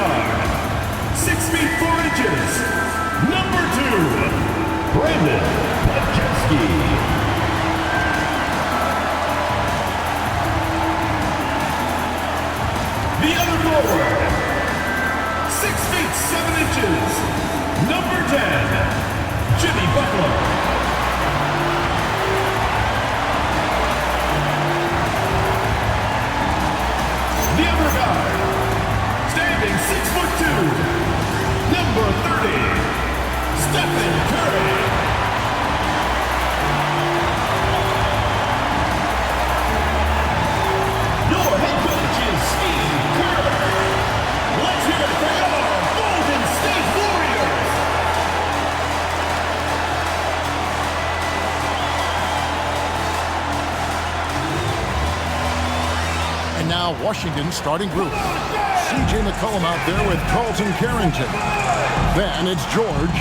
guard, 6 feet 4 inches, number 2, Podjemski. The other forward, 6 feet 7 inches, number 10, Jimmy Butler. The other guard, standing 6'2", number 30, Stephen Curry. Your head coach is Steve Kerr. Let's hear it for your Golden State Warriors. And now Washington starting group. C.J. McCollum out there with Carlton Carrington. Then it's George.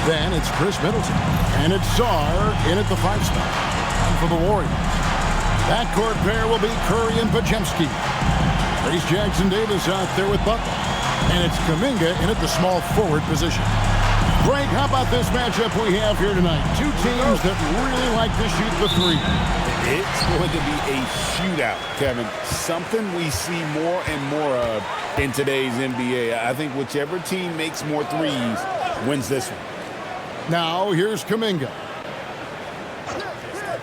Then it's Chris Middleton. And it's Sarr in at the 5 spot. And for the Warriors, backcourt pair will be Curry and Podjemski. Trace Jackson-Davis out there with Butler. And it's Kuminga in at the small forward position. Frank, how about this matchup we have here tonight? Two teams that really like to shoot the three. It's going to be a shootout, Kevin. Something we see more and more of in today's NBA. I think whichever team makes more threes wins this one. Now, here's Kuminga.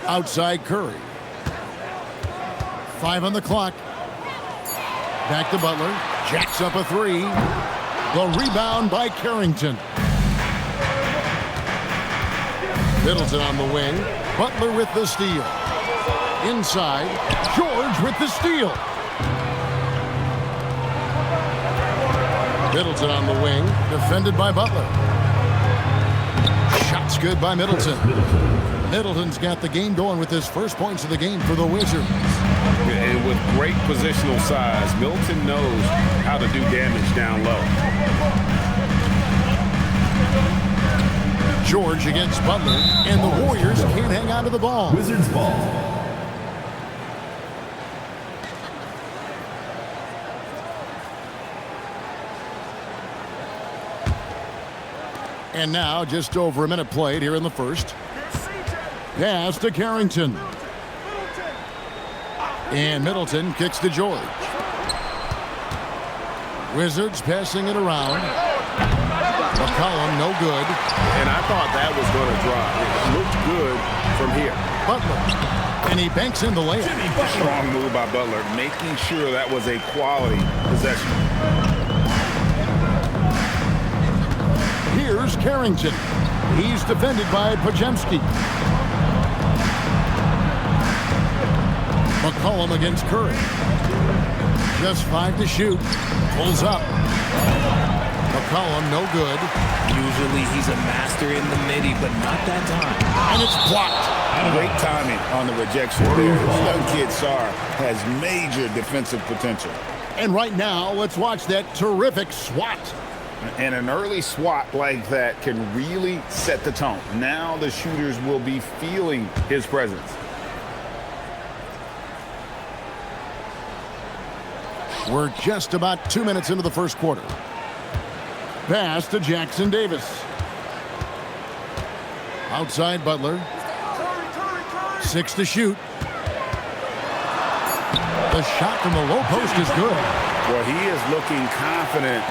Outside Curry. 5 on the clock. Back to Butler. Jacks up a 3. The rebound by Carrington. Middleton on the wing. Butler with the steal. Inside, George with the steal. Middleton on the wing, defended by Butler. Shots good by Middleton. Middleton's got the game going with his first points of the game for the Wizards. And with great positional size, Middleton knows how to do damage down low. George against Butler, and the Warriors can't hang on to the ball. Wizards ball. And now, just over a minute played here in the first. Pass to Carrington. And Middleton kicks to George. Wizards passing it around. McCollum, no good. And I thought that was going to drop. It looked good from here. Butler. And he banks in the layup. Strong move by Butler, making sure that was a quality possession. Here's Carrington. He's defended by Podjemski. McCollum against Curry. Just 5 to shoot. Pulls up. McCollum, no good. Usually he's a master in the midi, but not that time. And it's blocked. Great timing on the rejection there. This young kid, Sarr, has major defensive potential. And right now, let's watch that terrific swat. And an early swat like that can really set the tone. Now the shooters will be feeling his presence. We're just about 2 minutes into the first quarter. Pass to Jackson-Davis. Outside Butler. 6 to shoot. The shot from the low post is good. Well, he is looking confident.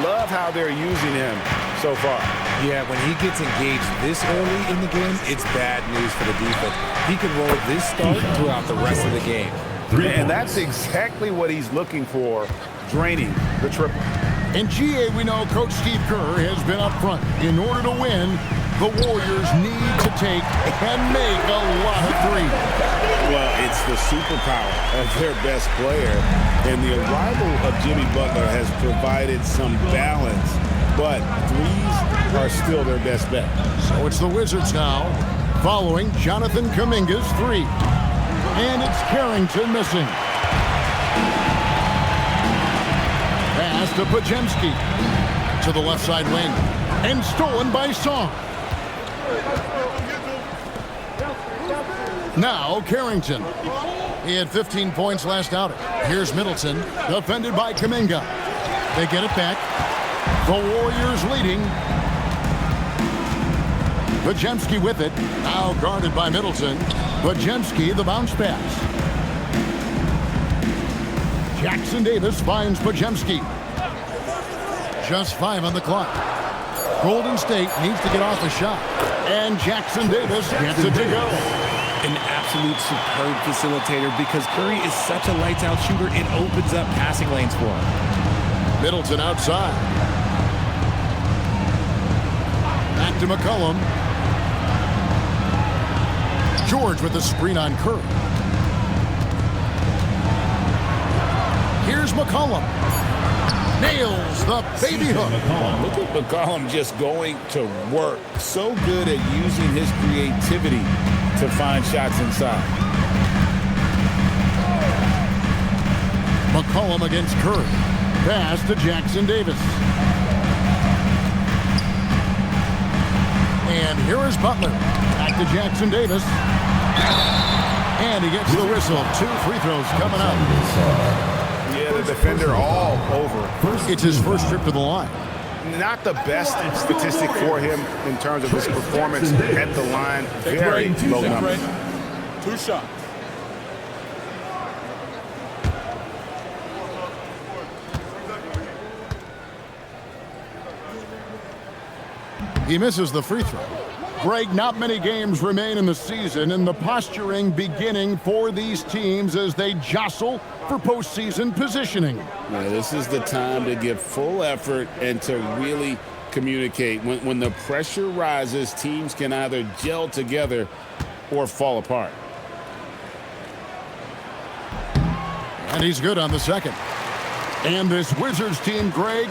Love how they're using him so far. Yeah, when he gets engaged this early in the game, it's bad news for the defense. He can roll this start throughout the rest of the game. And that's exactly what he's looking for, draining the triple. In GA, we know Coach Steve Kerr has been up front. In order to win, the Warriors need to take and make a lot of threes. Well, it's the superpower of their best player. And the arrival of Jimmy Butler has provided some balance. But threes are still their best bet. So it's the Wizards now, following Jonathan Kuminga's 3. And it's Carrington missing. Pass to Podjemski. To the left side wing. And stolen by Sarr. Now Carrington. He had 15 points last outing. Here's Middleton, defended by Kuminga. They get it back. The Warriors leading. Podziemski with it. Now guarded by Middleton. Podziemski, the bounce pass. Jackson Davis finds Podziemski. Just 5 on the clock. Golden State needs to get off a shot. And Jackson Davis gets it to go. An absolute superb facilitator because Curry is such a lights-out shooter. It opens up passing lanes for him. Middleton outside. Back to McCollum. George with the screen on Curry. Here's McCollum. Nails the baby hook. Look at McCollum just going to work. So good at using his creativity to find shots inside. McCollum against Curry. Pass to Jackson Davis. And here is Butler. Back to Jackson Davis. And he gets the whistle. 2 free throws coming up. Yeah, the defender all over. It's his first trip to the line. Not the best statistic for him in terms of his performance at the line. Very low numbers. 2 shots. He misses the free throw. Greg, not many games remain in the season, and the posturing beginning for these teams as they jostle for postseason positioning. Yeah, this is the time to give full effort and to really communicate. When the pressure rises, teams can either gel together or fall apart. And he's good on the second. And this Wizards team, Greg,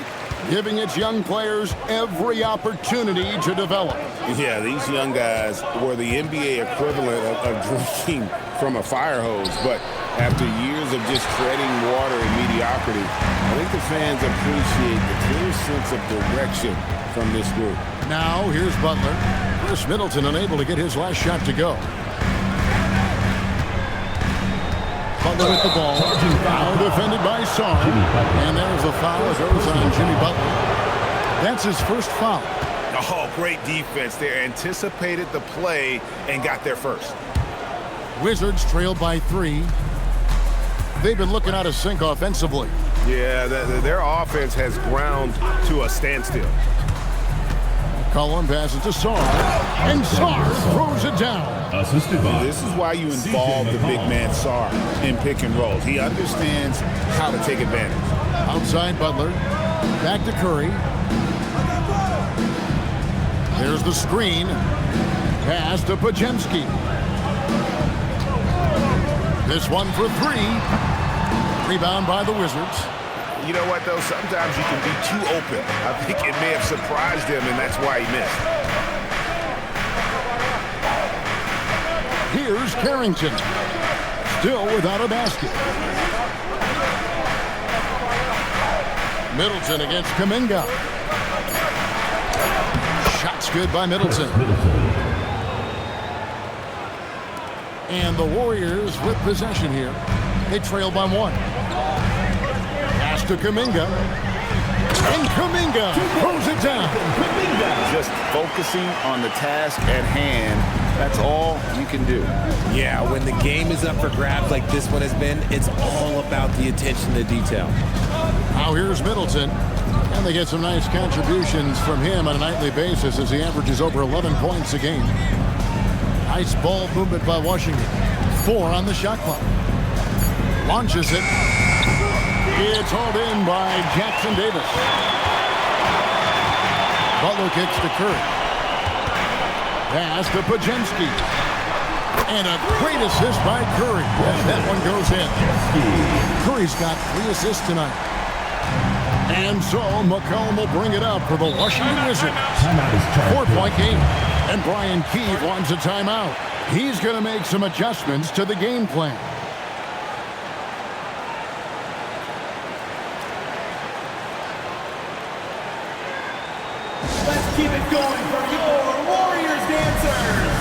giving its young players every opportunity to develop. Yeah, these young guys were the NBA equivalent of drinking from a fire hose. But after years of just treading water and mediocrity, I think the fans appreciate the clear sense of direction from this group. Now, here's Butler. Chris Middleton unable to get his last shot to go. Butler with the ball. Now defended by Sarr. And there's a foul. It goes on Jimmy Butler. That's his first foul. Oh, great defense. They anticipated the play and got there first. Wizards trailed by 3. They've been looking out of sync offensively. Yeah, their offense has ground to a standstill. Cullen passes to Sarr. And Sarr throws it down. Assisted by. This is why you involve the big man Sarr in pick and rolls. He understands how to take advantage. Outside Butler. Back to Curry. There's the screen. Pass to Podziemski. This one for 3. Rebound by the Wizards. You know what, though? Sometimes you can be too open. I think it may have surprised him, and that's why he missed. Here's Carrington. Still without a basket. Middleton against Kuminga. Shots good by Middleton. And the Warriors with possession here. They trail by 1. Pass to Kuminga. And Kuminga throws it down. Just focusing on the task at hand. That's all you can do. Yeah, when the game is up for grabs like this one has been, it's all about the attention to detail. Now here's Middleton. And they get some nice contributions from him on a nightly basis as he averages over 11 points a game. Nice ball movement by Washington. 4 on the shot clock. Launches it. It's hauled in by Jackson Davis. Butler kicks to Curry. Pass to Podziemski. And a great assist by Curry. And that one goes in. Curry's got 3 assists tonight. And so McCollum will bring it up for the Washington Wizards. 4-point game. And Brian Keefe wants a timeout. He's going to make some adjustments to the game plan. Let's keep it going for your Warriors dancers.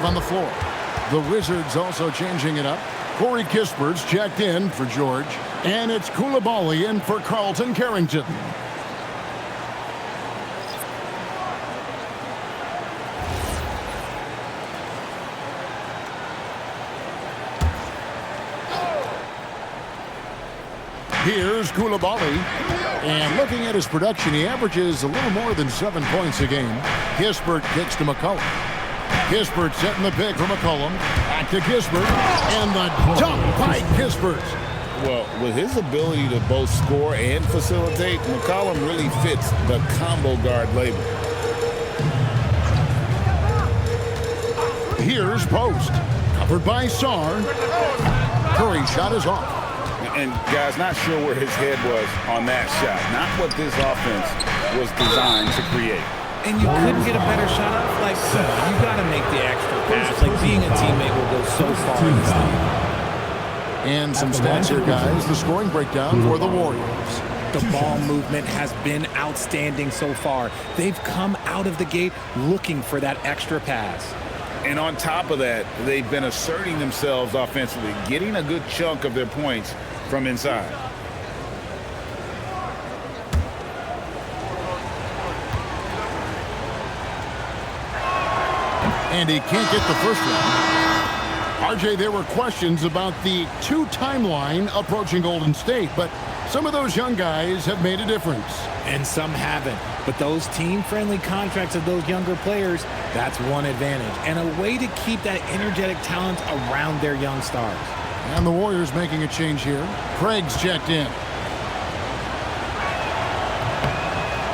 5 on the floor. The Wizards also changing it up. Corey Kispert's checked in for George. And it's Coulibaly in for Carlton Carrington. Here's Coulibaly. And looking at his production, he averages a little more than 7 points a game. Kispert kicks to McCollum. Kispert setting the pick for McCollum. Back to Kispert. And the dunk by Kispert. Well, with his ability to both score and facilitate, McCollum really fits the combo guard label. Here's Post. Covered by Sarr. Curry shot is off. And, guys, not sure where his head was on that shot. Not what this offense was designed to create. And you couldn't get a better shot off like that. You got to make the extra pass. Like being a teammate will go so far in this league. And some stats here, guys. The scoring breakdown for the Warriors. The ball movement has been outstanding so far. They've come out of the gate looking for that extra pass. And on top of that, they've been asserting themselves offensively, getting a good chunk of their points from inside. And he can't get the first one. RJ, there were questions about the 2 timeline approaching Golden State, but some of those young guys have made a difference. And some haven't. But those team-friendly contracts of those younger players, that's one advantage. And a way to keep that energetic talent around their young stars. And the Warriors making a change here. Craig's checked in.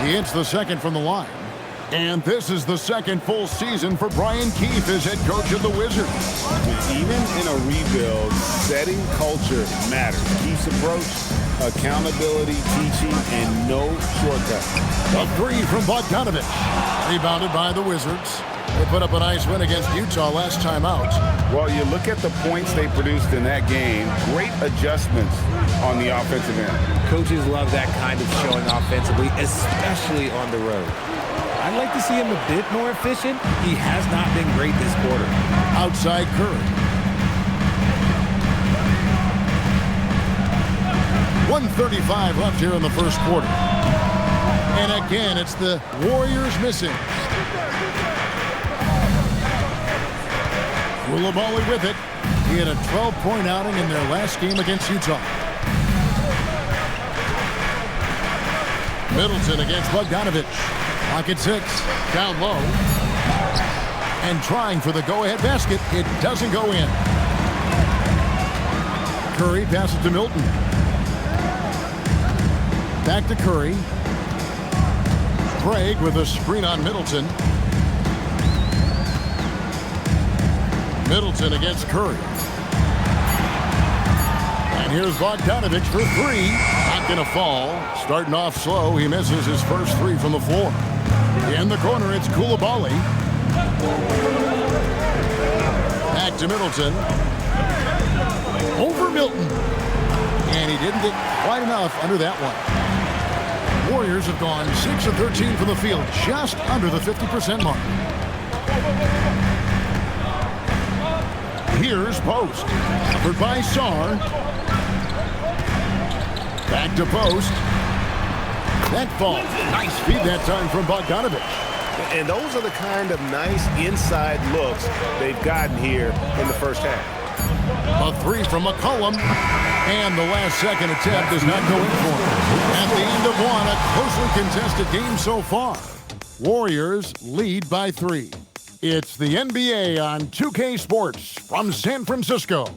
He hits the second from the line. And this is the second full season for Brian Keefe as head coach of the Wizards. Even in a rebuild, setting culture matters. Keefe's approach, accountability, teaching, and no shortcuts. A 3 from Bogdanovich. Rebounded by the Wizards. They put up a nice win against Utah last time out. Well, you look at the points they produced in that game. Great adjustments on the offensive end. Coaches love that kind of showing offensively, especially on the road. I'd like to see him a bit more efficient. He has not been great this quarter. Outside Curry. 1:35 left here in the first quarter. And again, it's the Warriors missing. Coulibaly with it. He had a 12-point outing in their last game against Utah. Middleton against Bogdanovich. Lock at 6. Down low. And trying for the go-ahead basket. It doesn't go in. Curry passes to Milton. Back to Curry. Craig with a screen on Middleton. Middleton against Curry. And here's Bogdanovich for 3. Not going to fall. Starting off slow. He misses his first 3 from the floor. In the corner, it's Coulibaly. Back to Middleton. Over Milton. And he didn't get quite enough under that one. Warriors have gone 6 of 13 from the field, just under the 50% mark. Here's Post. Covered by Sarr. Back to Post. That falls. Nice feed that time from Bogdanovich. And those are the kind of nice inside looks they've gotten here in the first half. A 3 from McCollum. And the last second attempt does not go in for him. At the end of one, a closely contested game so far. Warriors lead by 3. It's the NBA on 2K Sports from San Francisco.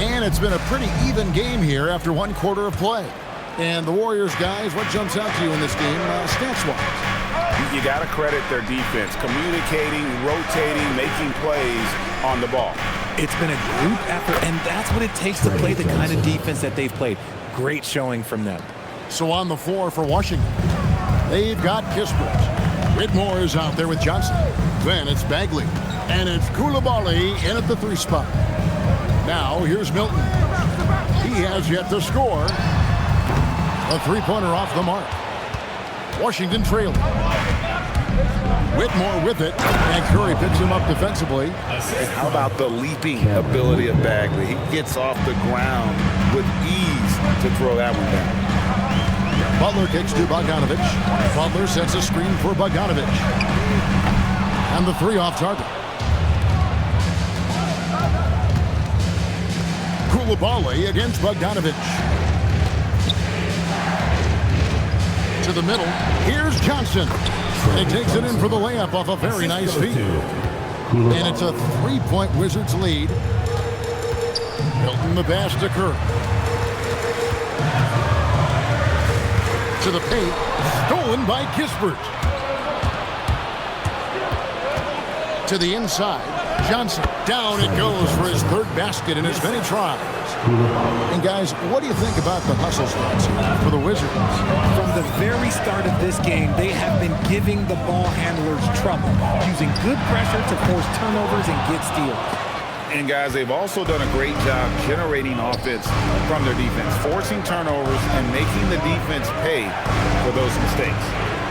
And it's been a pretty even game here after 1 quarter of play. And the Warriors, guys, what jumps out to you in this game, stats-wise? You got to credit their defense, communicating, rotating, making plays on the ball. It's been a group effort, and that's what it takes to play the kind of defense that they've played. Great showing from them. So on the floor for Washington, they've got Kispert. Whitmore is out there with Johnson. Then it's Bagley. And it's Koulibaly in at the 3 spot. Now here's Milton. He has yet to score. A 3-pointer off the mark. Washington trailing. Whitmore with it, and Curry picks him up defensively. And how about the leaping ability of Bagley? He gets off the ground with ease to throw that one down. Butler kicks to Bogdanovic. Butler sets a screen for Bogdanovic. And the 3 off target. Koulibaly against Bogdanovic. To the middle. Here's Johnson. He takes it in for the layup off a very nice feed. And it's a 3-point Wizards lead. Milton the pass to Curry. To the paint. Stolen by Kispert. To the inside. Johnson. Down it goes for his 3rd basket in as many tries. And guys, what do you think about the hustle spots for the Wizards? From the very start of this game, they have been giving the ball handlers trouble, using good pressure to force turnovers and get steals. And guys, they've also done a great job generating offense from their defense, forcing turnovers and making the defense pay for those mistakes.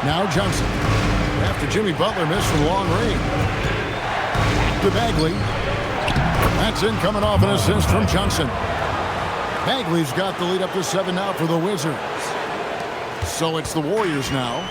Now Johnson, after Jimmy Butler missed from long range. To Bagley. That's in, coming off an assist from Johnson. Bagley's got the lead up to 7 now for the Wizards. So it's the Warriors now.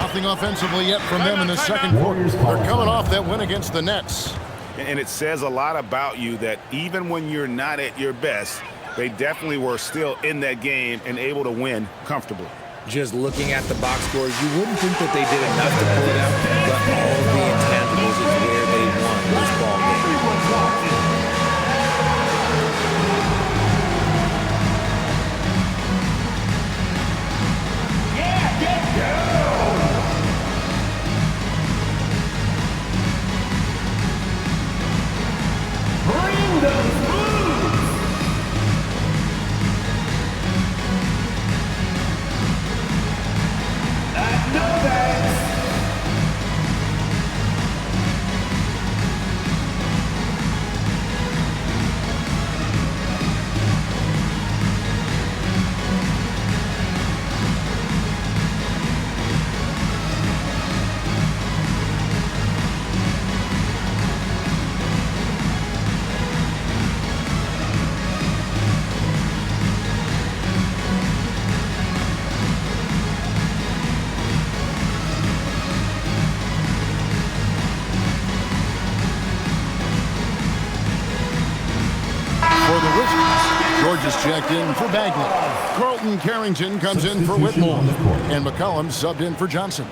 Nothing offensively yet from them in the second quarter. They're coming off that win against the Nets. And it says a lot about you that even when you're not at your best, they definitely were still in that game and able to win comfortably. Just looking at the box scores, you wouldn't think that they did enough to pull it out, but all of the intangibles is where they won this ball game. Bring those moves! I know that! George is checked in for Bagley. Carlton Carrington comes in for Whitmore. And McCollum subbed in for Johnson.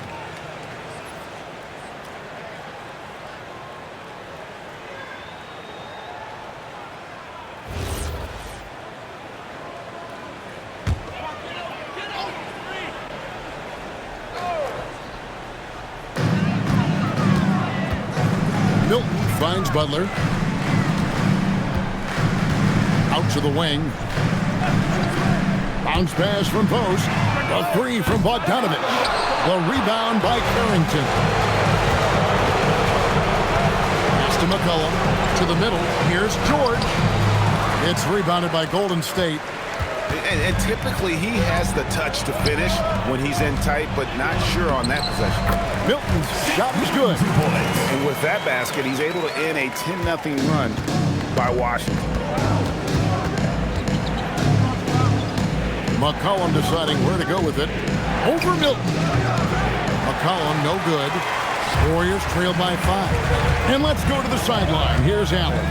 Milton finds Butler. Out to the wing. Bounce pass from post. A 3 from Bogdanovic. The rebound by Carrington. Pass to McCollum. To the middle. Here's George. It's rebounded by Golden State. And typically he has the touch to finish when he's in tight, but not sure on that possession. Milton's shot is good. And with that basket, he's able to end a 10-0 run by Washington. McCollum deciding where to go with it. Over Milton. McCollum no good. Warriors trail by 5. And let's go to the sideline. Here's Allen.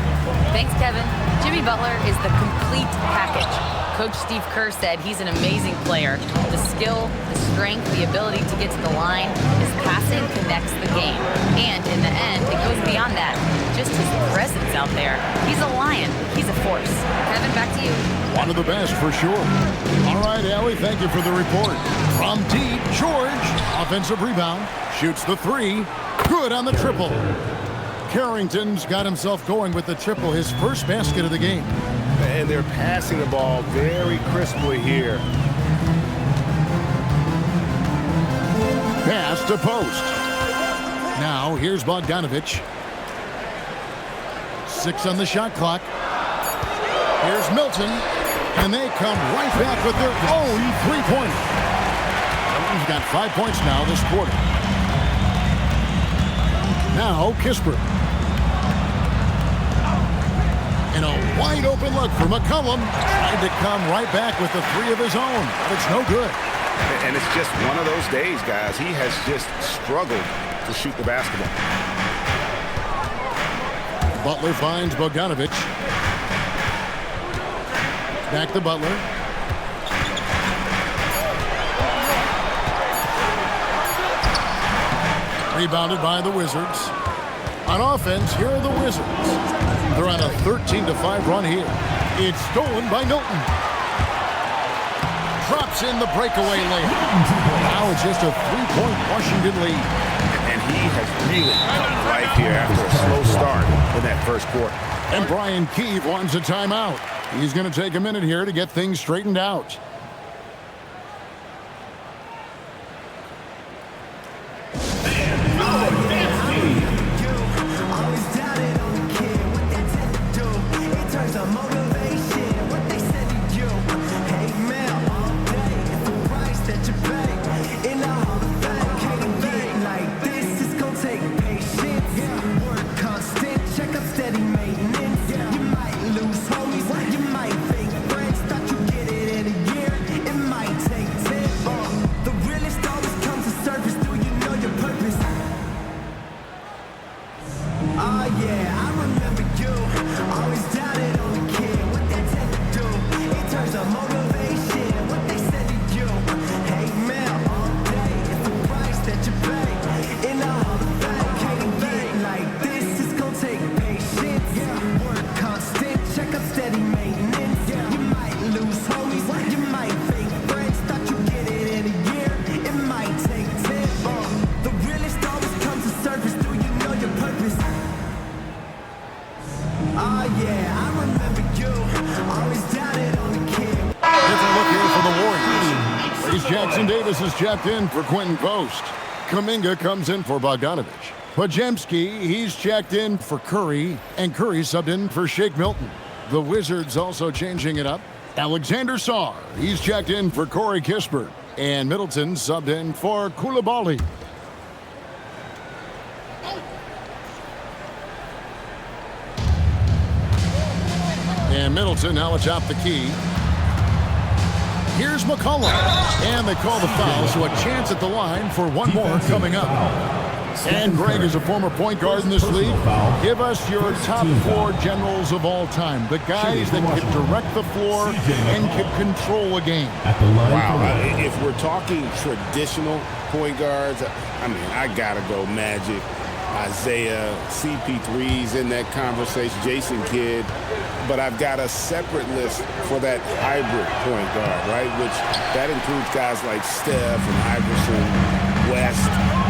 Thanks, Kevin. Jimmy Butler is the complete package. Coach Steve Kerr said he's an amazing player. The skill, the strength, the ability to get to the line, his passing connects the game. And in the end, it goes beyond that. Just his presence out there. He's a lion. He's a force. Kevin, back to you. One of the best for sure. All right, Allie, thank you for the report. From deep, George. Offensive rebound. Shoots the 3. Good on the triple. Carrington's got himself going with the triple, his first basket of the game. And they're passing the ball very crisply here. Pass to post. here's Bogdanovich. 6 on the shot clock. Here's Milton. And they come right back with their own three-pointer. He's got 5 points now this quarter. Now Kispert. And a wide open look for McCollum. Tried to come right back with the 3 of his own, but it's no good. And it's just one of those days, guys. He has just struggled to shoot the basketball. Butler finds Bogdanovich. Back to Butler. Rebounded by the Wizards. On offense, here are the Wizards. They're on a 13-5 run here. It's stolen by Milton. Drops in the breakaway layup. Now it's just a 3-point Washington lead. And he has really come to life here after a slow start in that first quarter. And Brian Keefe wants a timeout. He's going to take a minute here to get things straightened out. Davis is checked in for Quentin Post. Kuminga comes in for Bogdanovich. Podziemski, he's checked in for Curry, and Curry subbed in for Shake Milton. The Wizards also changing it up. Alexander Sarr, he's checked in for Corey Kispert, and Middleton subbed in for Coulibaly. And Middleton now atop the key. Here's McCollum, and they call the foul, so a chance at the line for one more coming up. And Greg is a former point guard in this league. Give us your top 4 generals of all time, the guys that can direct the floor and can control a game. Wow, if we're talking traditional point guards, I mean, I gotta go Magic, Isaiah, CP3's in that conversation, Jason Kidd. But I've got a separate list for that hybrid point guard, right? Which that includes guys like Steph and Iverson, West,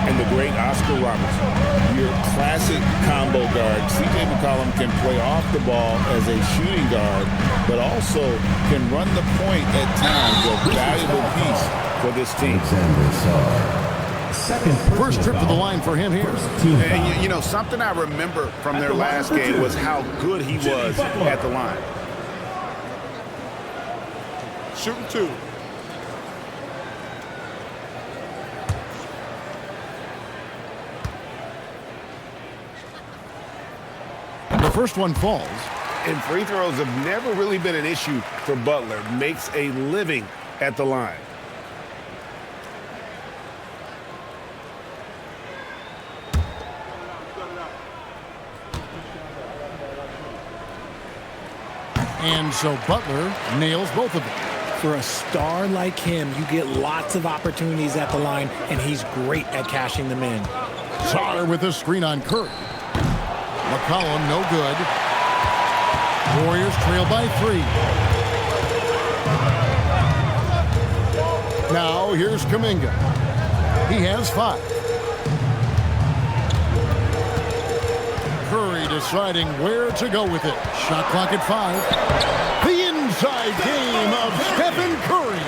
and the great Oscar Robertson. Your classic combo guard, C.J. McCollum can play off the ball as a shooting guard, but also can run the point at times, a valuable piece for this team. First trip to the line for him here. And you know, something I remember from their last game was how good he was at the line. Shooting 2. The first one falls. And free throws have never really been an issue for Butler. Makes a living at the line. And so Butler nails both of them. For a star like him, you get lots of opportunities at the line, and he's great at cashing them in. Sarr with a screen on Curry. McCollum, no good. Warriors trail by 3. Now here's Kuminga. He has 5. Curry deciding where to go with it. Shot clock at 5. The inside game of Stephen Curry.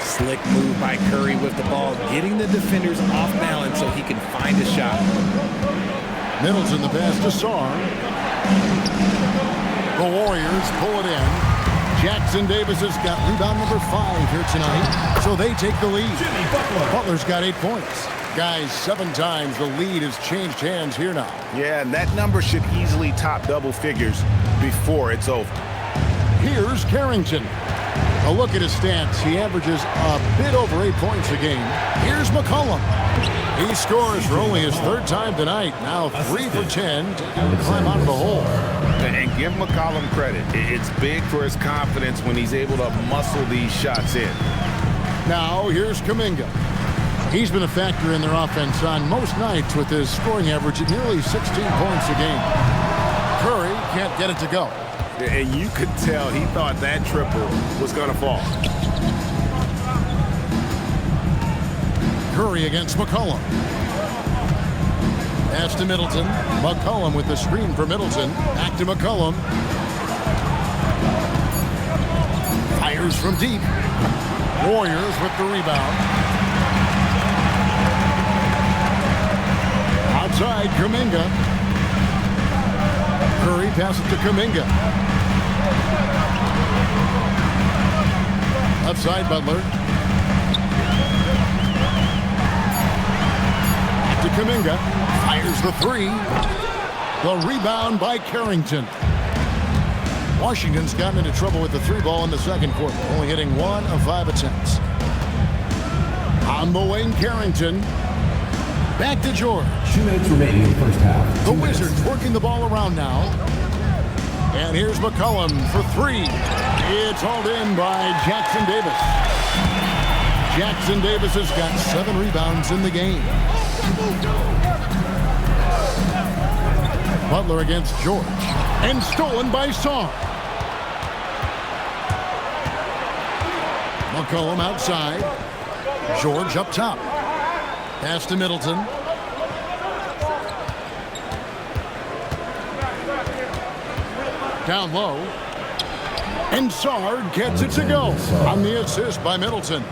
Slick move by Curry with the ball, getting the defenders off balance so he can find a shot. Middleton the pass to Sarr. The Warriors pull it in. Jackson Davis has got rebound number 5 here tonight, so they take the lead. Jimmy Butler. Butler's got 8 points. Guys, 7 times the lead has changed hands here now. Yeah, and that number should easily top double figures before it's over. Here's Carrington. A look at his stats. He averages a bit over 8 points a game. Here's McCollum. He scores for only his 3rd time tonight. Now 3 for 10 to climb out of the hole. And give McCollum credit. It's big for his confidence when he's able to muscle these shots in. Now here's Kuminga. He's been a factor in their offense on most nights with his scoring average at nearly 16 points a game. Curry can't get it to go. And you could tell he thought that triple was going to fall. Curry against McCollum. Pass to Middleton. McCollum with the screen for Middleton. Back to McCollum. Fires from deep. Warriors with the rebound. Outside, Kuminga. Curry passes to Kuminga. Left side, Butler. To Kuminga. Fires the 3. The rebound by Carrington. Washington's gotten into trouble with the 3 ball in the second quarter, only hitting 1 of 5 attempts. On the wing, Carrington. Back to George. 2 minutes remaining in the first half. The Wizards working the ball around now. And here's McCollum for 3. It's hauled in by Jackson Davis. Jackson Davis has got 7 rebounds in the game. Butler against George. And stolen by Sarr. McCollum outside. George up top. Pass to Middleton. Down low. And Sarr gets it to go on the assist by Middleton.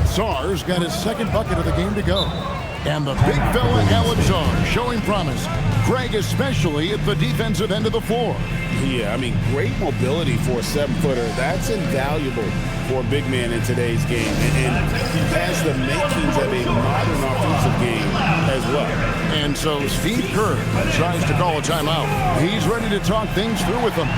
Sarr's got his 2nd bucket of the game to go. And the big fella, Alan Sarr, showing promise. Greg especially at the defensive end of the floor. Yeah, I mean, great mobility for a 7-footer. That's invaluable for a big man in today's game. And he has the makings of a modern offensive game as well. And so Steve Kerr tries to call a timeout. He's ready to talk things through with them.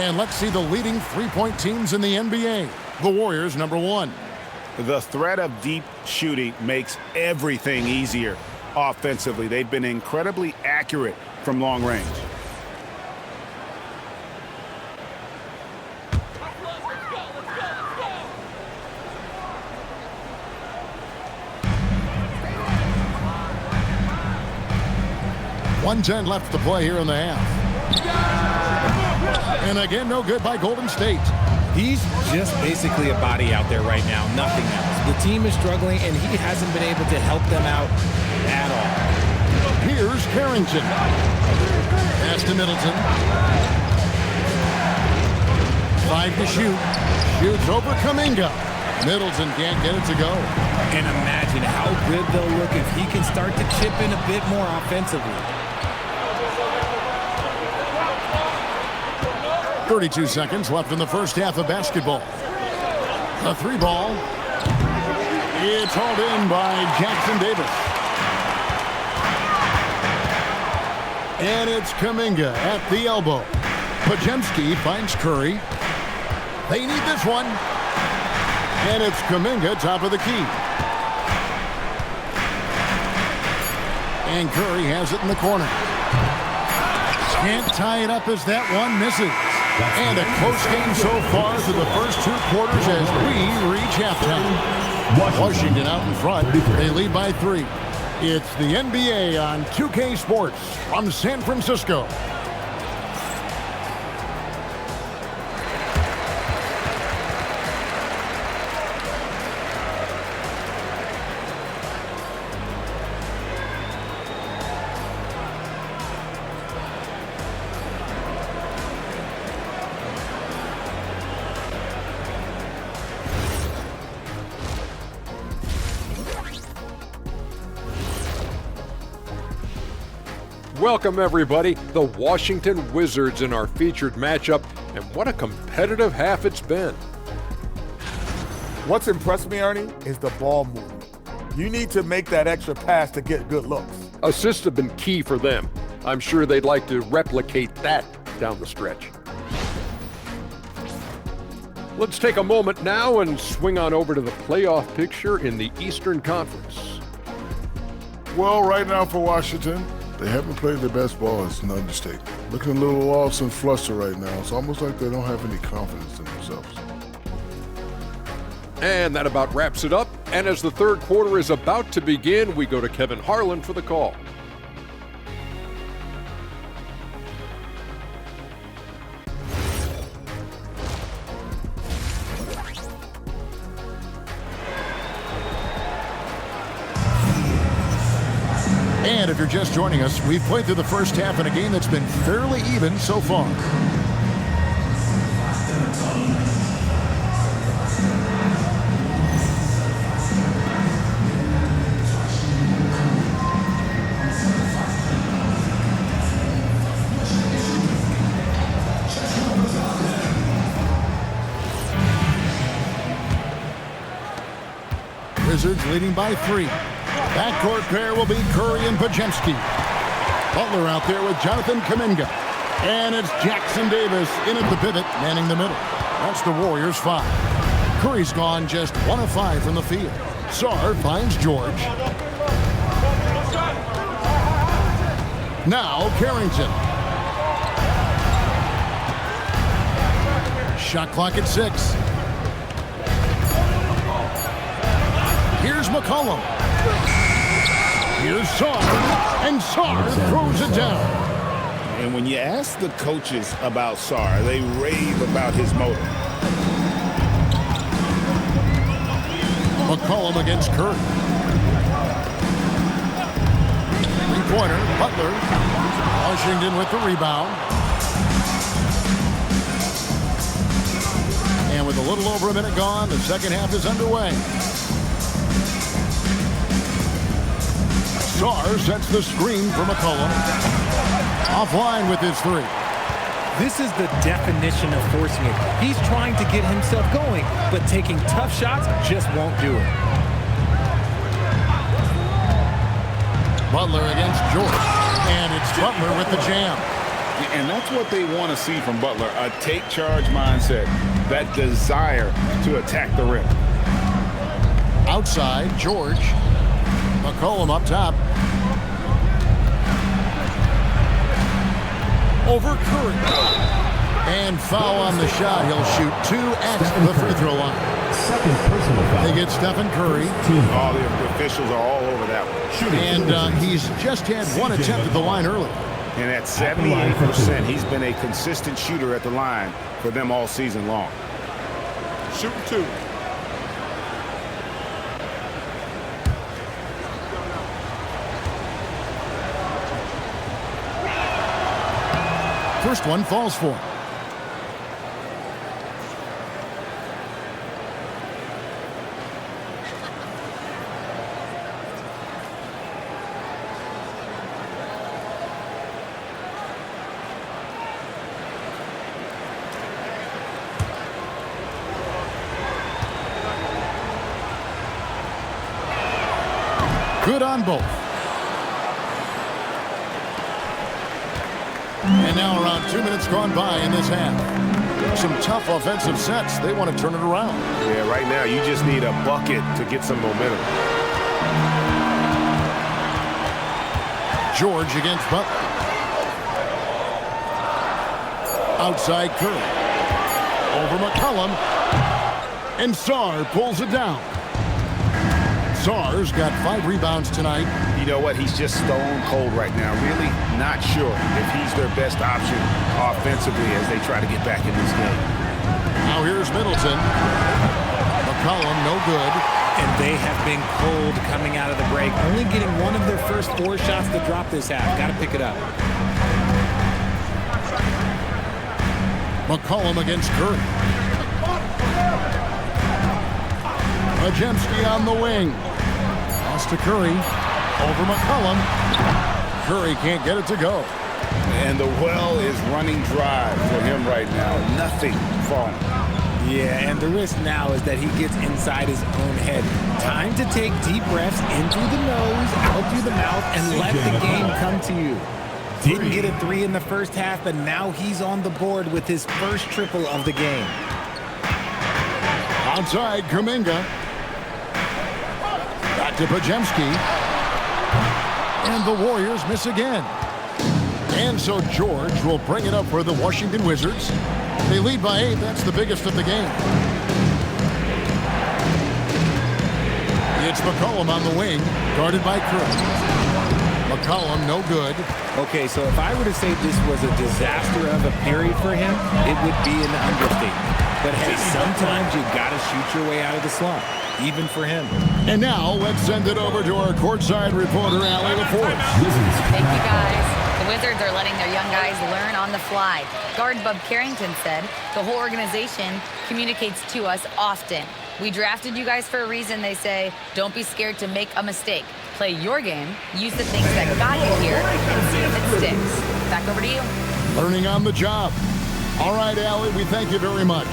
And let's see the leading 3-point teams in the NBA. The Warriors, number 1. The threat of deep shooting makes everything easier offensively. They've been incredibly accurate from long range. .110 left to play here in the half. And again, no good by Golden State. He's just basically a body out there right now, nothing else. The team is struggling, and he hasn't been able to help them out at all. Here's Carrington. Pass to Middleton. 5 to shoot. Shoots over Kuminga. Middleton can't get it to go. And imagine how good they'll look if he can start to chip in a bit more offensively. 32 seconds left in the first half of basketball. The 3 ball. It's hauled in by Jackson Davis. And it's Kuminga at the elbow. Podziemski finds Curry. They need this one. And it's Kuminga, top of the key. And Curry has it in the corner. Can't tie it up as that one misses. And a close game so far through the first 2 quarters as we reach halftime. Washington out in front. They lead by 3. It's the NBA on 2K Sports from San Francisco. Welcome, everybody. The Washington Wizards in our featured matchup, and what a competitive half it's been. What's impressed me, Ernie, is the ball movement. You need to make that extra pass to get good looks. Assists have been key for them. I'm sure they'd like to replicate that down the stretch. Let's take a moment now and swing on over to the playoff picture in the Eastern Conference. Well, right now for Washington, they haven't played their best ball. It's an understatement. Looking a little lost and flustered right now. It's almost like they don't have any confidence in themselves. And that about wraps it up. And as the third quarter is about to begin, we go to Kevin Harlan for the call. And if you're just joining us, we've played through the first half in a game that's been fairly even so far. Wizards leading by 3. Backcourt pair will be Curry and Podziemski. Butler out there with Jonathan Kuminga. And it's Jackson Davis in at the pivot, manning the middle. That's the Warriors' 5. Curry's gone just 1 of 5 from the field. Sarr finds George. Now Carrington. Shot clock at 6. Here's McCollum. Here's Sarr, and Sarr throws it down. And when you ask the coaches about Sarr, they rave about his motor. McCollum against Curry. Three-pointer, Butler. Washington with the rebound. And with a little over a minute gone, the second half is underway. Sarr sets the screen for McCollum. Offline with his 3. This is the definition of forcing it. He's trying to get himself going, but taking tough shots just won't do it. Butler against George. And it's Butler with the jam. And that's what they want to see from Butler, a take-charge mindset, that desire to attack the rim. Outside, George. McCollum up top. Over Curry. And foul on the shot. He'll shoot 2 at the free throw line. Second personal foul. They get Stephen Curry. All the officials are all over that one. And he's just had 1 attempt at the line early. And at 78%, he's been a consistent shooter at the line for them all season long. Shooting 2. First one falls for him. Good on both. And now around 2 minutes gone by in this half. Some tough offensive sets. They want to turn it around. Yeah, right now you just need a bucket to get some momentum. George against Butler. Outside Curry. Over McCollum. And Sarr pulls it down. Sarr's got 5 rebounds tonight. You know what? He's just stone cold right now. Really not sure if he's their best option offensively as they try to get back in this game. Now here's Middleton. McCollum, no good. And they have been cold coming out of the break. Only getting one of their first 4 shots to drop this half. Got to pick it up. McCollum against Curry. Majemski on the wing. Pass to Curry. Over McCollum. Curry can't get it to go. And the well is running dry for him right now. Nothing falling. Yeah, and the risk now is that he gets inside his own head. Time to take deep breaths in through the nose, out through the mouth, and let the game come to you. Didn't get a 3 in the first half, but now he's on the board with his first triple of the game. Outside, Kuminga. Back to Majemski. And the Warriors miss again. And so George will bring it up for the Washington Wizards. They lead by 8. That's the biggest of the game. It's McCollum on the wing, guarded by Curry. McCollum, no good. Okay, so if I were to say this was a disaster of a period for him, it would be an understatement. But hey, sometimes you got to shoot your way out of the slump, even for him. And now let's send it over to our courtside reporter, Allie LaForce. Thank you, guys. The Wizards are letting their young guys learn on the fly. Guard Bub Carrington said, the whole organization communicates to us often. We drafted you guys for a reason, they say. Don't be scared to make a mistake. Play your game, use the things that got you here, and see if it sticks. Back over to you. Learning on the job. All right, Allie, we thank you very much.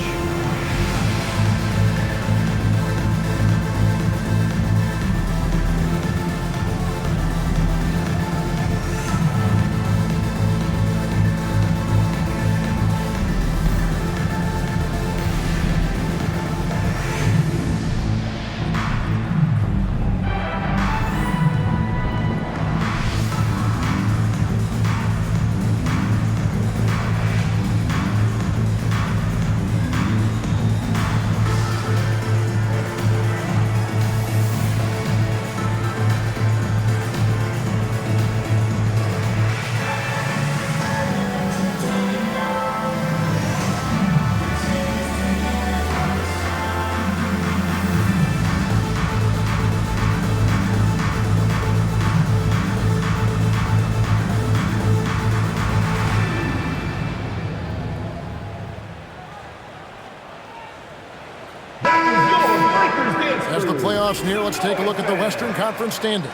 As the playoffs near, let's take a look at the Western Conference standings.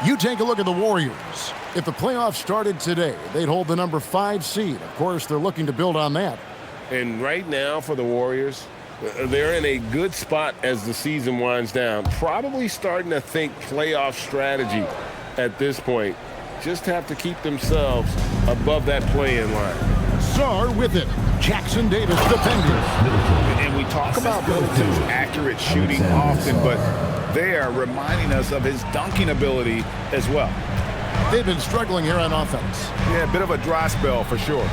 You take a look at the Warriors. If the playoffs started today, they'd hold the number 5 seed. Of course, they're looking to build on that. And right now for the Warriors, they're in a good spot as the season winds down. Probably starting to think playoff strategy at this point. Just have to keep themselves above that play-in line. Sarr with it. Jackson Davis defending. And we talk about Middleton's accurate shooting often, but they are reminding us of his dunking ability as well. They've been struggling here on offense. Yeah, a bit of a dry spell for sure.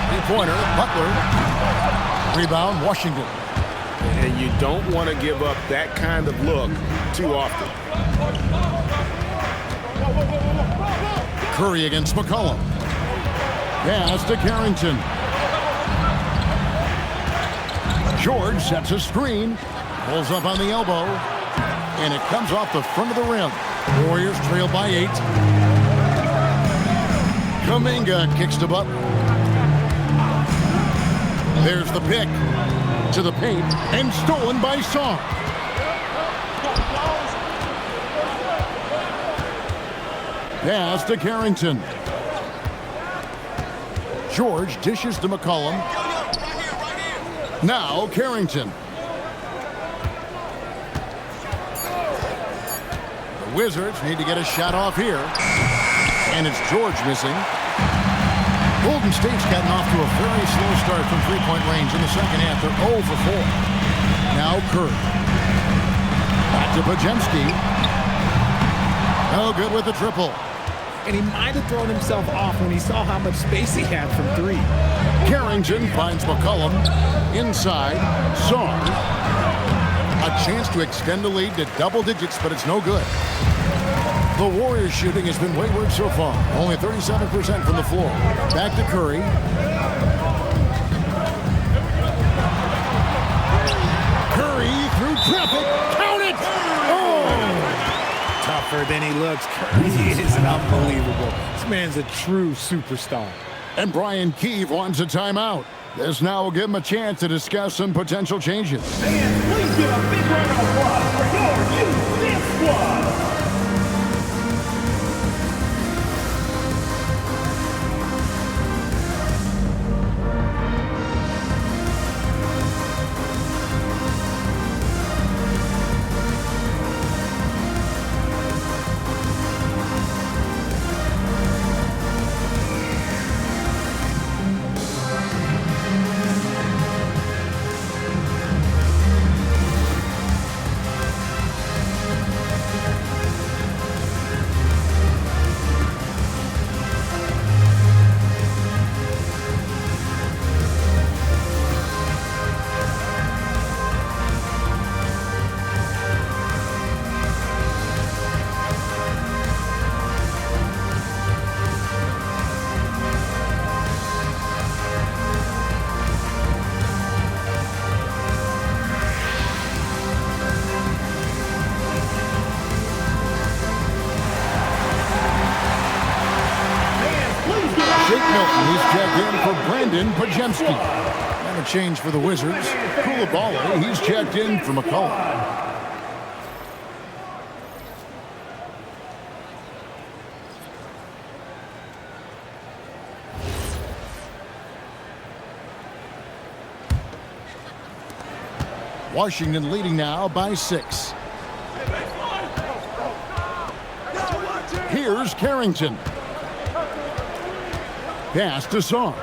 Three-pointer, Butler. Rebound, Washington. And you don't want to give up that kind of look too often. Curry against McCollum. Pass to Carrington. George sets a screen. Pulls up on the elbow. And it comes off the front of the rim. Warriors trail by 8. Kuminga kicks to Butler. There's the pick. To the paint. And stolen by Sarr. Pass to Carrington. George dishes to McCollum. Now Carrington. The Wizards need to get a shot off here. And it's George missing. Golden State's gotten off to a very slow start from three-point range in the second half. They're 0 for 4. Now Curry. Back to Pajemski. No good with the triple. And he might have thrown himself off when he saw how much space he had from three. Carrington finds McCollum. Inside. Sarr. A chance to extend the lead to double digits, but it's no good. The Warriors shooting has been wayward so far. Only 37% from the floor. Back to Curry. Curry through traffic. Count it! Oh! Tougher than he looks. Curry is unbelievable. This man's a true superstar. And Brian Keefe wants a timeout. This now will give him a chance to discuss some potential changes. Fans, please give a big round of applause for your youth dance squad. Pajemski. And a change for the Wizards. Koulibaly, he's checked in for McCollum. Washington leading now by 6. Here's Carrington. Pass to Sarr.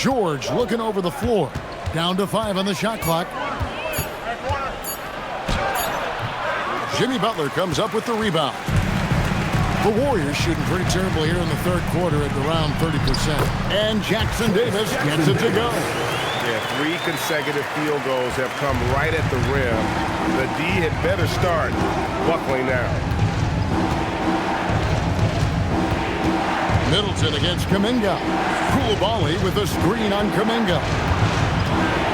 George looking over the floor. Down to 5 on the shot clock. Jimmy Butler comes up with the rebound. The Warriors shooting pretty terrible here in the third quarter at around 30%. And Jackson Davis gets it to go. Yeah, 3 consecutive field goals have come right at the rim. The D had better start buckling down. Middleton against Kuminga. Koulibaly with a screen on Kuminga.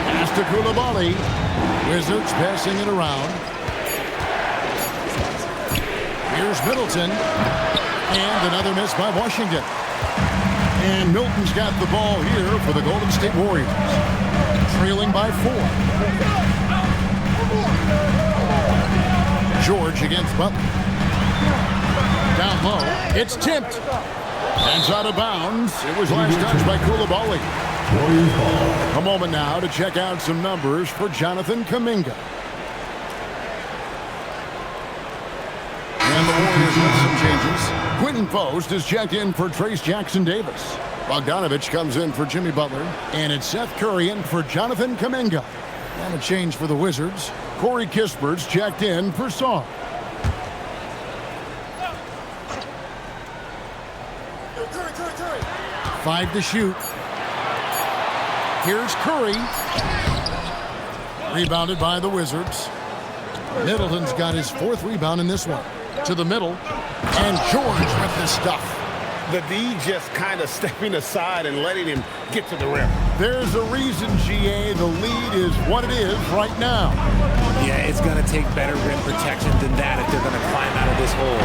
Pass to Koulibaly. Wizards passing it around. Here's Middleton. And another miss by Washington. And Milton's got the ball here for the Golden State Warriors. Trailing by 4. George against Butler. Down low. It's tipped. That's out of bounds. It was last touched by Koulibaly. A moment now to check out some numbers for Jonathan Kuminga. And the Warriors with some changes. Quentin Post is checked in for Trace Jackson Davis. Bogdanovich comes in for Jimmy Butler. And it's Seth Curry in for Jonathan Kuminga. And a change for the Wizards. Corey Kispert's checked in for Sarr. Five to shoot. Here's Curry. Rebounded by the Wizards. Middleton's got his 4th rebound in this one. To the middle. And George with the stuff. The D just kind of stepping aside and letting him get to the rim. There's a reason, GA, the lead is what it is right now. Yeah, it's going to take better rim protection than that if they're going to climb out of this hole.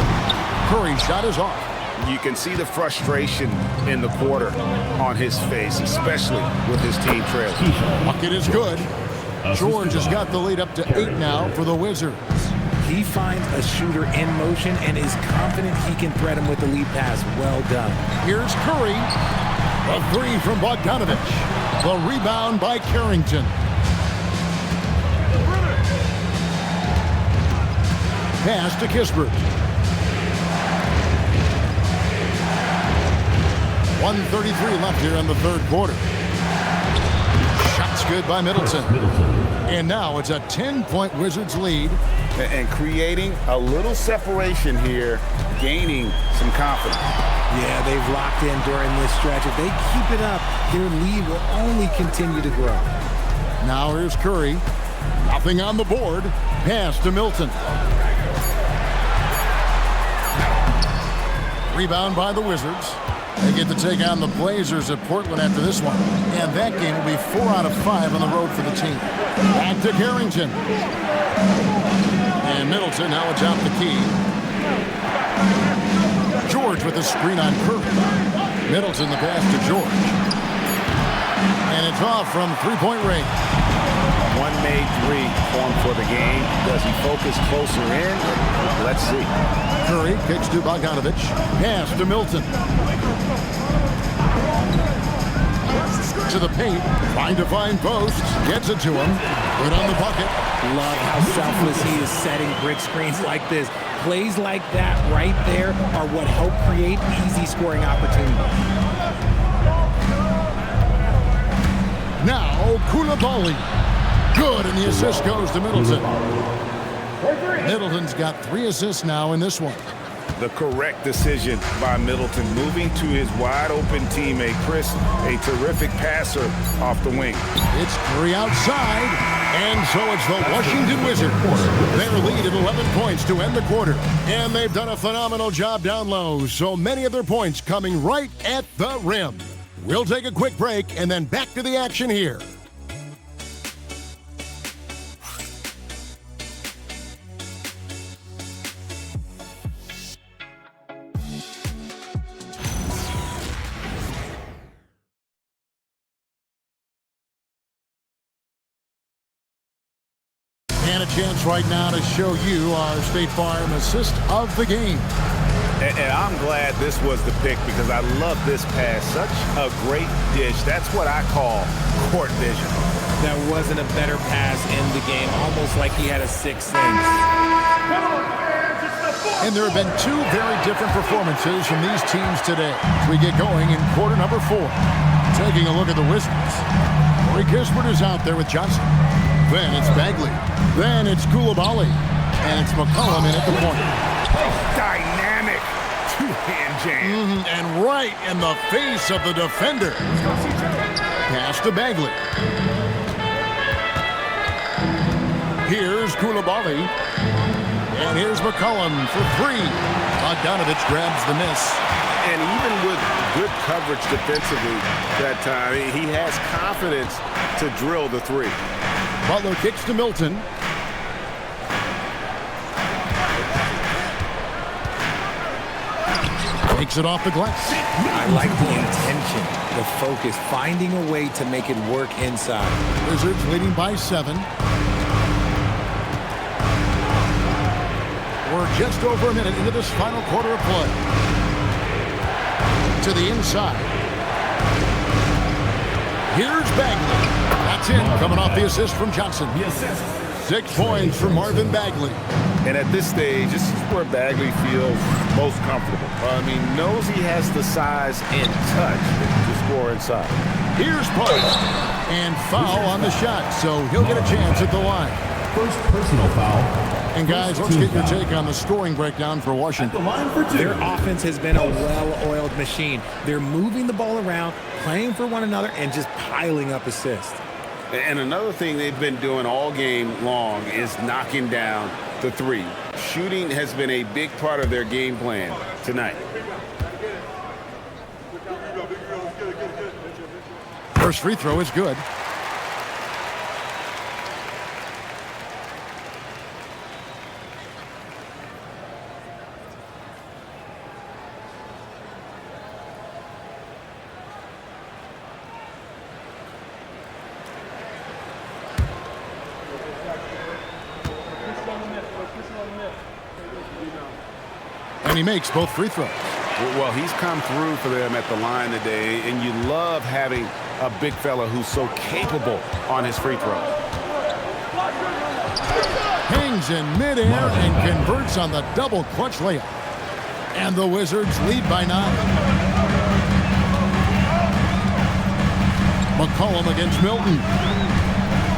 Curry's shot is off. You can see the frustration in the quarter on his face, especially with his team trailing. Bucket is good. George has got the lead up to 8 now for the Wizards. He finds a shooter in motion and is confident he can thread him with the lead pass. Well done. Here's Curry. A 3 from Bogdanovich. The rebound by Carrington. Pass to Kispert. 1:33 left here in the third quarter. Shots good by Middleton. And now it's a 10-point Wizards lead. And creating a little separation here, gaining some confidence. Yeah, they've locked in during this stretch. If they keep it up, their lead will only continue to grow. Now here's Curry. Nothing on the board. Pass to Milton. Rebound by the Wizards. They get to take on the Blazers at Portland after this one. And that game will be 4 out of 5 on the road for the team. Back to Carrington. And Middleton, now it's out the key. George with a screen on Curry. Middleton the pass to George. And it's off from three-point range. One made three formed for the game. Does he focus closer in? Let's see. Curry kicks to Bogdanovic. Pass to Milton. To the paint. Trying to find posts. Gets it to him. Good on the bucket. Love how selfless he is setting brick screens like this. Plays like that right there are what help create easy scoring opportunities. Now, Koulibaly. Good, and the assist goes to Middleton. Middleton's got 3 assists now in this one. The correct decision by Middleton, moving to his wide-open teammate, Chris, a terrific passer off the wing. It's Curry outside, and so it's the Washington Wizards. Their lead at 11 points to end the quarter, and they've done a phenomenal job down low, so many of their points coming right at the rim. We'll take a quick break, and then back to the action here. And a chance right now to show you our State Farm assist of the game. And I'm glad this was the pick because I love this pass. Such a great dish. That's what I call court vision. That wasn't a better pass in the game, almost like he had a sixth sense. And there have been 2 very different performances from these teams today as we get going in quarter number 4. Taking a look at the Wizards. Corey Kispert is out there with Johnson. Then it's Bagley. Then it's Koulibaly. And it's McCollum in at the point. Dynamic two-hand jam. And right in the face of the defender. Pass to Bagley. Here's Koulibaly. And here's McCollum for 3. Bogdanovic grabs the miss. And even with good coverage defensively that time, he has confidence to drill the 3. Butler kicks to Milton. Takes it off the glass. I like the intention, the focus, finding a way to make it work inside. Wizards leading by 7. We're just over a minute into this final quarter of play. To the inside. Here's Bagley. That's in, coming off the assist from Johnson. 6 points from Marvin Bagley. And at this stage, this is where Bagley feels most comfortable. Knows he has the size and touch to score inside. Here's post. And foul on the shot, so he'll get a chance at the line. First personal foul. And guys, let's get your take on the scoring breakdown for Washington. Their offense has been a well-oiled machine. They're moving the ball around, playing for one another, and just piling up assists. And another thing they've been doing all game long is knocking down the 3. Shooting has been a big part of their game plan tonight. First free throw is good. And he makes both free throws. Well, he's come through for them at the line today, and you love having a big fella who's so capable on his free throw. Hangs hangs in midair and converts on the double clutch layup. And the Wizards lead by 9. McCollum against Milton.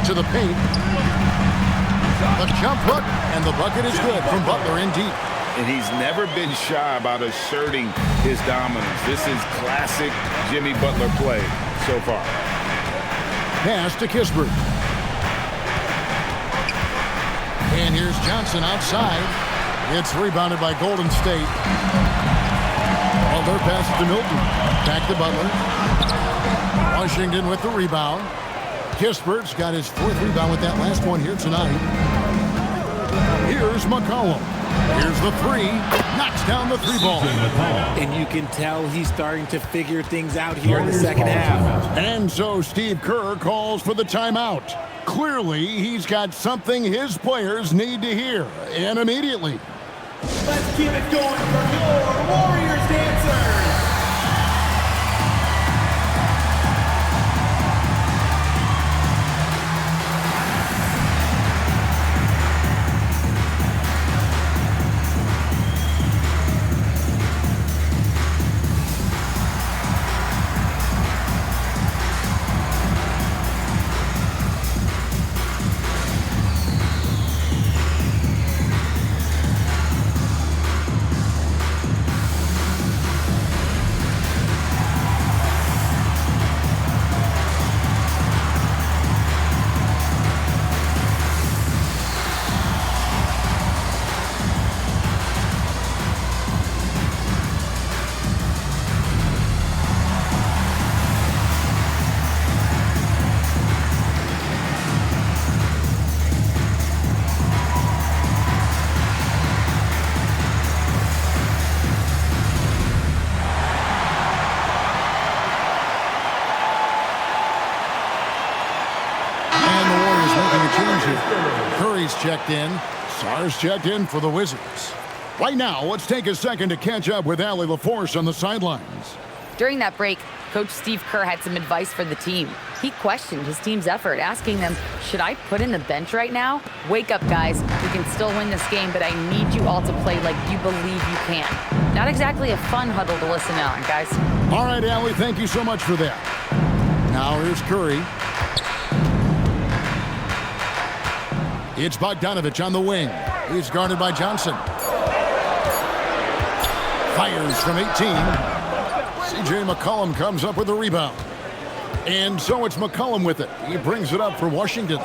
To the paint. The jump hook, and the bucket is good from Butler in deep. And he's never been shy about asserting his dominance. This is classic Jimmy Butler play so far. Pass to Kispert. And here's Johnson outside. It's rebounded by Golden State. Butler passes to Milton. Back to Butler. Washington with the rebound. Kispert's got his 4th rebound with that last one here tonight. Here's McCollum. Here's the 3. Knocks down the 3 ball. And you can tell he's starting to figure things out here in the second half. And so Steve Kerr calls for the timeout. Clearly, he's got something his players need to hear, and immediately. Let's keep it going for your Warriors dancers. Curry's checked in. Sarr's checked in for the Wizards. Right now, let's take a second to catch up with Allie LaForce on the sidelines. During that break, Coach Steve Kerr had some advice for the team. He questioned his team's effort, asking them, should I put in the bench right now? Wake up, guys. We can still win this game, but I need you all to play like you believe you can. Not exactly a fun huddle to listen on, guys. All right, Allie, thank you so much for that. Now here's Curry. It's Bogdanovich on the wing. He's guarded by Johnson. Fires from 18. C.J. McCollum comes up with a rebound. And so it's McCollum with it. He brings it up for Washington.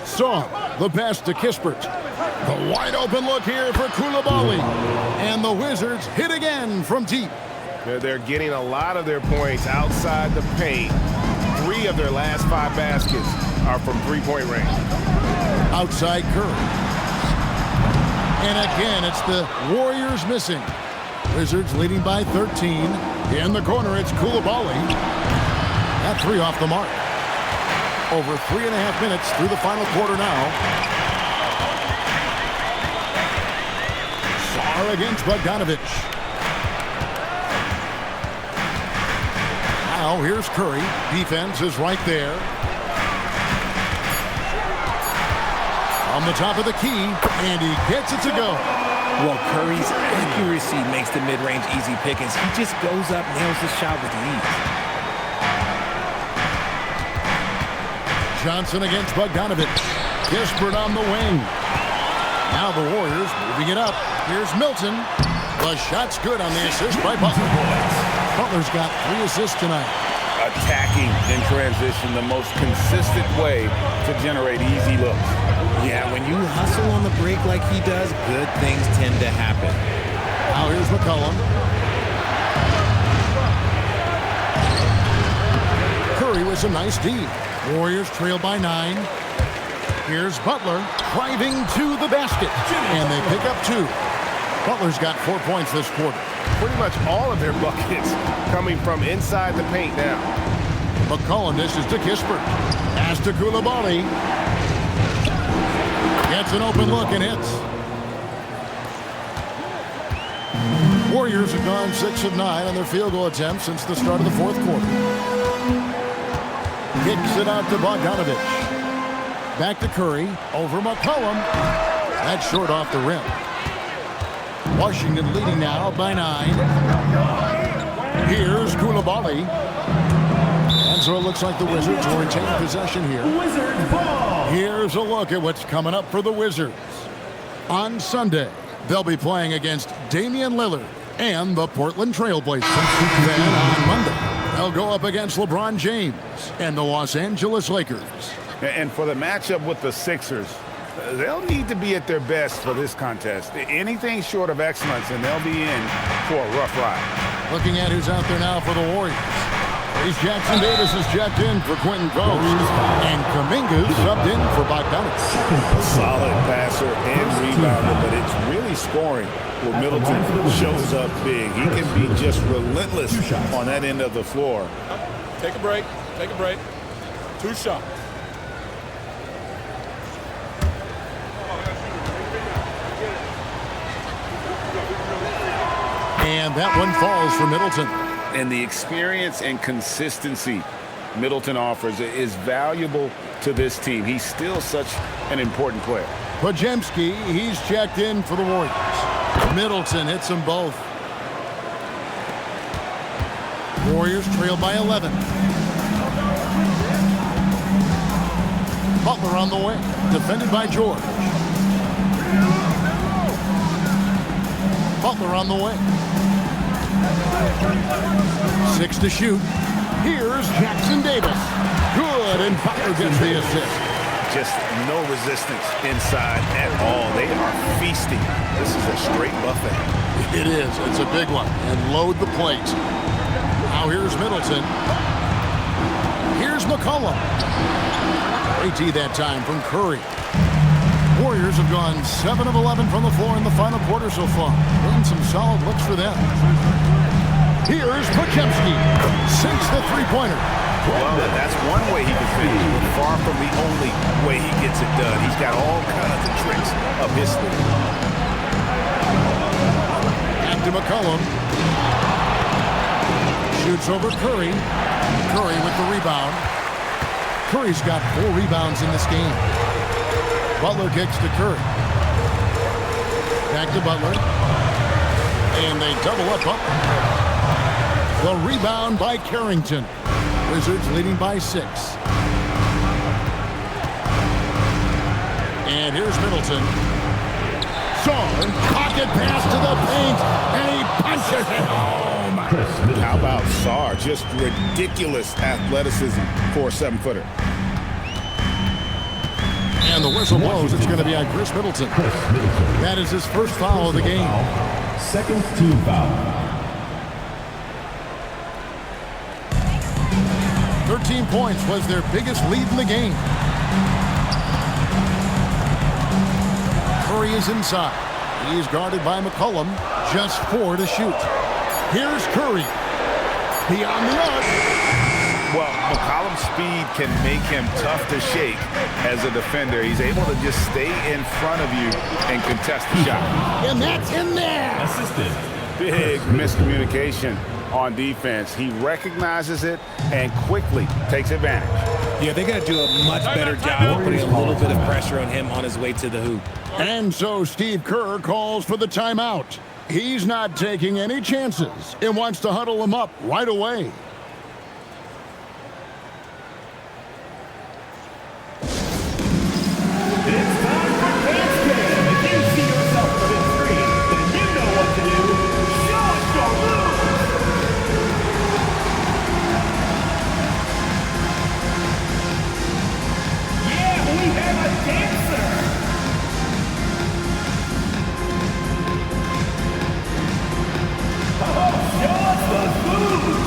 Saw the pass to Kispert. The wide open look here for Coulibaly. And the Wizards hit again from deep. They're getting a lot of their points outside the paint. 3 of their last 5 baskets are from three-point range. Outside Curry. And again, it's the Warriors missing. Wizards leading by 13. In the corner, it's Coulibaly. That 3 off the mark. Over 3.5 minutes through the final quarter now. Sarr against Bogdanovich. Now here's Curry. Defense is right there. On the top of the key, and he gets it to go. Well, Curry's accuracy makes the mid-range easy pickings. He just goes up, nails the shot with ease. Johnson against Bogdanovich. Kispert on the wing. Now the Warriors moving it up. Here's Milton. The shot's good on the assist by Butler. Butler's got 3 assists tonight. Attacking in transition, the most consistent way to generate easy looks. Yeah, when you hustle on the break like he does, good things tend to happen. Now here's McCollum. Curry with some nice D. Warriors trail by 9. Here's Butler driving to the basket. And they pick up 2. Butler's got 4 points this quarter. Pretty much all of their buckets coming from inside the paint now. McCollum dishes to Kispert. Pass to Coulibaly. Gets an open look and hits. Warriors have gone 6 of 9 on their field goal attempts since the start of the 4th quarter. Kicks it out to Bogdanovich. Back to Curry. Over McCollum. That's short off the rim. Washington leading now by 9. Here's Koulibaly. And so it looks like the Wizards will retain possession here. Wizards ball. Here's a look at what's coming up for the Wizards. On Sunday, they'll be playing against Damian Lillard and the Portland Trailblazers. Then on Monday, they'll go up against LeBron James and the Los Angeles Lakers. And for the matchup with the Sixers, they'll need to be at their best for this contest. Anything short of excellence, and they'll be in for a rough ride. Looking at who's out there now for the Warriors. Jackson Davis is checked in for Quentin Coast, and Kuminga's subbed in for Bogdanovich. A solid passer and rebounder, but it's really scoring where Middleton shows up big. He can be just relentless on that end of the floor. Take a break. Take a break. 2 shots. And that one falls for Middleton. And the experience and consistency Middleton offers is valuable to this team. He's still such an important player. Podziemski, he's checked in for the Warriors. Middleton hits them both. Warriors trail by 11. Butler on the way, defended by George. Butler on the way. 6 to shoot. Here's Jackson Davis. Good, and Butler gets the assist. Just no resistance inside at all. They are feasting. This is a straight buffet. It is. It's a big one. And load the plate. Now here's Middleton. Here's McCollum. AT that time from Curry. Warriors have gone 7 of 11 from the floor in the final quarter so far. And some solid looks for them. Here's Podziemski. Sinks the three-pointer. Well, that's one way he can finish, but far from the only way he gets it done. He's got all kinds of tricks up his sleeve. Back to McCollum. Shoots over Curry. Curry with the rebound. Curry's got 4 rebounds in this game. Butler kicks to Curry. Back to Butler. And they double up. The rebound by Carrington. Wizards leading by 6. And here's Middleton. Saar, pocket pass to the paint, and he punches it home. How about Saar? Just ridiculous athleticism for a 7-footer. And the whistle blows. It's going to be on Chris Middleton. That is his first foul of the game. Second team foul. 13 points was their biggest lead in the game. Curry is inside. He's guarded by McCollum. Just 4 to shoot. Here's Curry. Beyond the arc. Well, McCollum's speed can make him tough to shake as a defender. He's able to just stay in front of you and contest the shot. And that's in there. Assisted. Big miscommunication on defense. He recognizes it and quickly takes advantage. Yeah, they're going to do a much better job of putting a little bit of pressure on him on his way to the hoop. And so Steve Kerr calls for the timeout. He's not taking any chances and wants to huddle him up right away. It's time for dance game. If you see yourself on the screen, then you know what to do. Show us your move. Yeah, we have a dancer. Oh, show us those moves.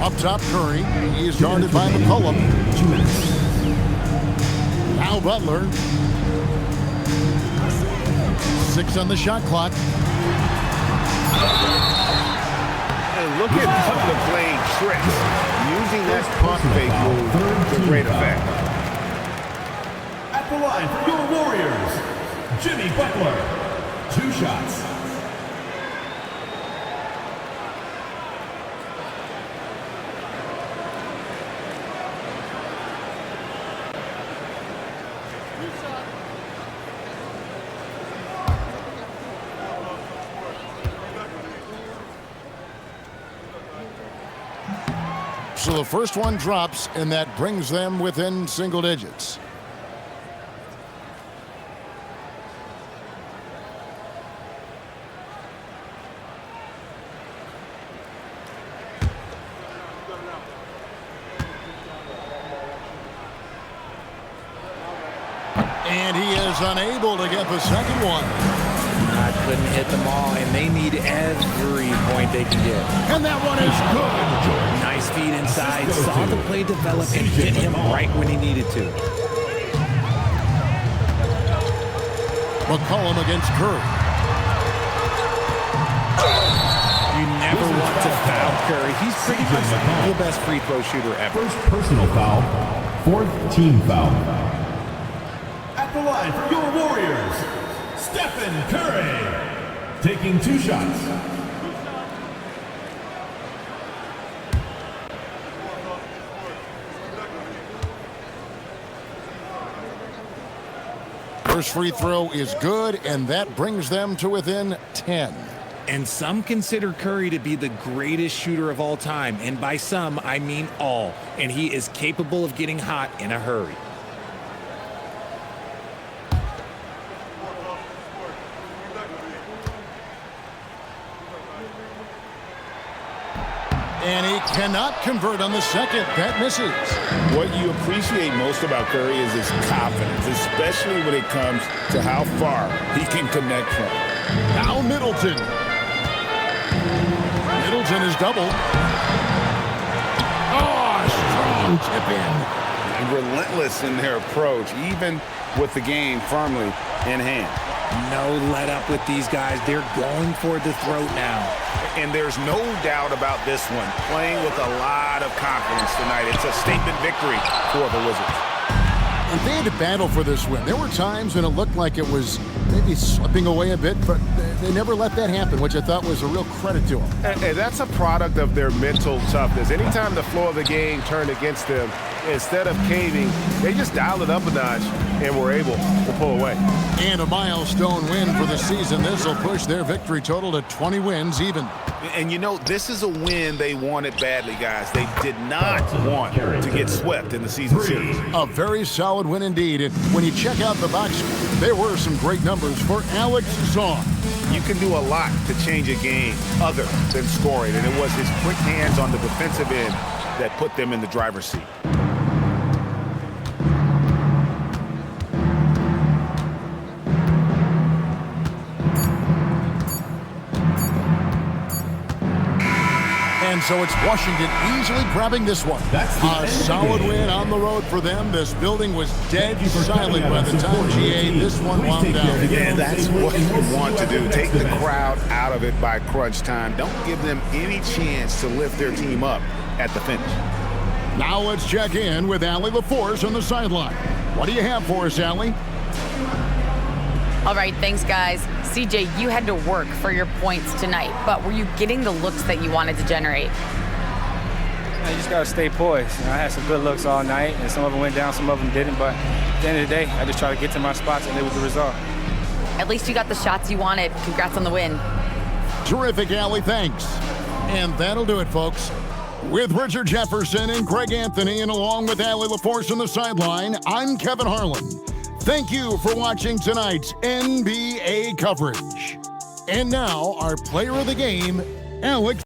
Up top, Curry. He is guarded by McCollum. 2 minutes. Now Butler. 6 on the shot clock. And look at Butler playing tricks, using that pump fake move to great effect. At the line for your Warriors, Jimmy Butler. 2 shots. So the first one drops, and that brings them within single digits. And he is unable to get the second one. I couldn't hit them all, and they need every point they can get. And that one is good. Nice feed inside, saw the play develop and hit him right when he needed to. McCollum against Curry. You never want to foul Curry. He's pretty much the best free throw shooter ever. First personal foul, 4th team foul. At the line for your Warriors, Stephen Curry, taking 2 shots. First free throw is good, and that brings them to within 10. And some consider Curry to be the greatest shooter of all time. And by some, I mean all. And he is capable of getting hot in a hurry. And he cannot convert on the second. That misses. What you appreciate most about Curry is his confidence, especially when it comes to how far he can connect from. Now Middleton. Middleton is doubled. Oh, strong tip in. Relentless in their approach, even with the game firmly in hand. No let up with these guys. They're going for the throat now. And there's no doubt about this one. Playing with a lot of confidence tonight. It's a statement victory for the Wizards. And they had to battle for this win. There were times when it looked like it was maybe slipping away a bit, but they never let that happen, which I thought was a real credit to them. And that's a product of their mental toughness. Anytime the flow of the game turned against them, instead of caving, they just dialed it up a notch and were able to pull away. And a milestone win for the season. This will push their victory total to 20 wins even. And you know, this is a win they wanted badly, guys. They did not want to get swept in the season series. A very solid win indeed. And when you check out the box score, there were some great numbers for Alex Zong. You can do a lot to change a game other than scoring, and it was his quick hands on the defensive end that put them in the driver's seat. And so it's Washington easily grabbing this one. A solid win on the road for them. This building was dead silent by the time GA this one wound down. Yeah, that's what you want to do. Take the crowd out of it by crunch time. Don't give them any chance to lift their team up at the finish. Now let's check in with Allie LaForce on the sideline. What do you have for us, Allie? All right, thanks, guys. CJ, you had to work for your points tonight, but were you getting the looks that you wanted to generate? You just got to stay poised. I had some good looks all night, and some of them went down, some of them didn't, but at the end of the day, I just tried to get to my spots, and it was the result. At least you got the shots you wanted. Congrats on the win. Terrific, Allie. Thanks. And that'll do it, folks. With Richard Jefferson and Greg Anthony, and along with Allie LaForce on the sideline, I'm Kevin Harlan. Thank you for watching tonight's NBA coverage. And now, our player of the game, Alex.